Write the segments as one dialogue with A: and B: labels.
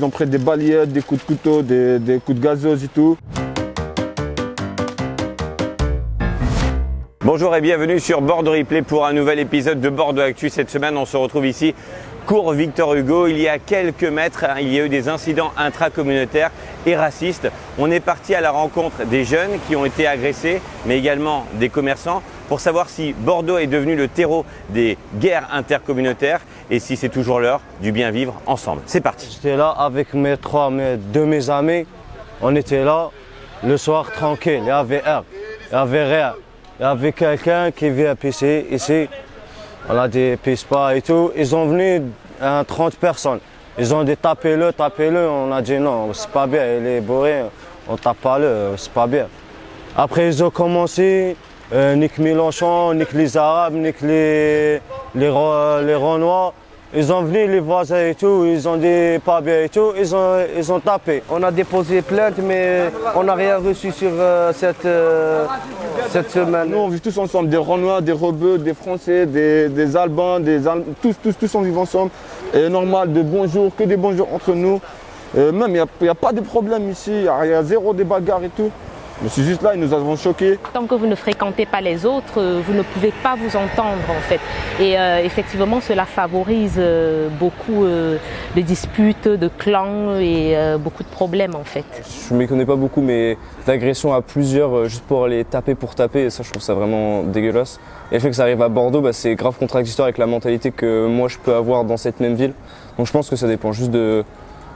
A: ils ont pris des balayettes, des coups de couteau, des coups de gazeuse et tout.
B: Bonjour et bienvenue sur Bordeaux Replay pour un nouvel épisode de Bordeaux Actu. Cette semaine, on se retrouve ici, cours Victor Hugo. Il y a quelques mètres, il y a eu des incidents intracommunautaires et racistes. On est parti à la rencontre des jeunes qui ont été agressés, mais également des commerçants, pour savoir si Bordeaux est devenu le terreau des guerres intercommunautaires et si c'est toujours l'heure du bien vivre ensemble. C'est parti.
C: J'étais là avec deux de mes amis. On était là le soir tranquille. Il y avait rien. Il y avait quelqu'un qui vient pisser ici. On a des pisse-pas et tout. Ils ont venu 30 personnes. Ils ont dit tapez-le. On a dit non, c'est pas bien, il est bourré. On tape pas le, c'est pas bien. Après ils ont commencé, nique Mélenchon, nique les Arabes, nique les Renois. Ils ont venu les voisins et tout, ils ont dit pas bien et tout, ils ont tapé.
D: On a déposé plainte mais on n'a rien reçu sur cette semaine.
A: Nous on vit tous ensemble, des Renois, des Rebeux, des Français, des Albans, tous on vit ensemble. Et normal, de bonjour, que des bonjours entre nous. Même il n'y a pas de problème ici, il y a zéro des bagarres et tout. Mais c'est juste là, ils nous avons choqués.
E: Tant que vous ne fréquentez pas les autres, vous ne pouvez pas vous entendre en fait. Et effectivement, cela favorise beaucoup de disputes, de clans et beaucoup de problèmes en fait.
F: Je ne m'y connais pas beaucoup, mais d'agressions à plusieurs juste pour aller taper pour taper, et ça je trouve ça vraiment dégueulasse. Et le fait que ça arrive à Bordeaux, c'est grave contradictoire avec la mentalité que moi je peux avoir dans cette même ville. Donc je pense que ça dépend juste de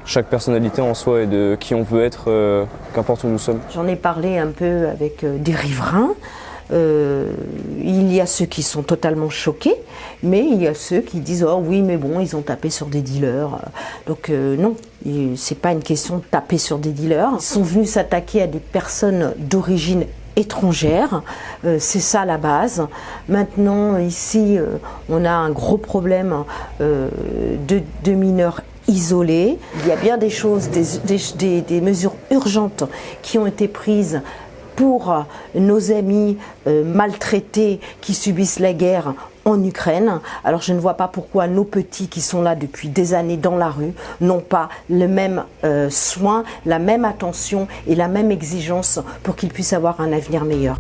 F: chaque personnalité en soi et de qui on veut être, qu'importe où nous sommes.
G: J'en ai parlé un peu avec des riverains. Il y a ceux qui sont totalement choqués, mais il y a ceux qui disent « Oh oui, mais bon, ils ont tapé sur des dealers. » Donc non, c'est pas une question de taper sur des dealers. Ils sont venus s'attaquer à des personnes d'origine étrangère, c'est ça la base. Maintenant, ici, on a un gros problème de mineurs isolés. Il y a bien des choses, des mesures urgentes qui ont été prises pour nos amis maltraités qui subissent la guerre en Ukraine. Alors je ne vois pas pourquoi nos petits qui sont là depuis des années dans la rue n'ont pas le même soin, la même attention et la même exigence pour qu'ils puissent avoir un avenir meilleur.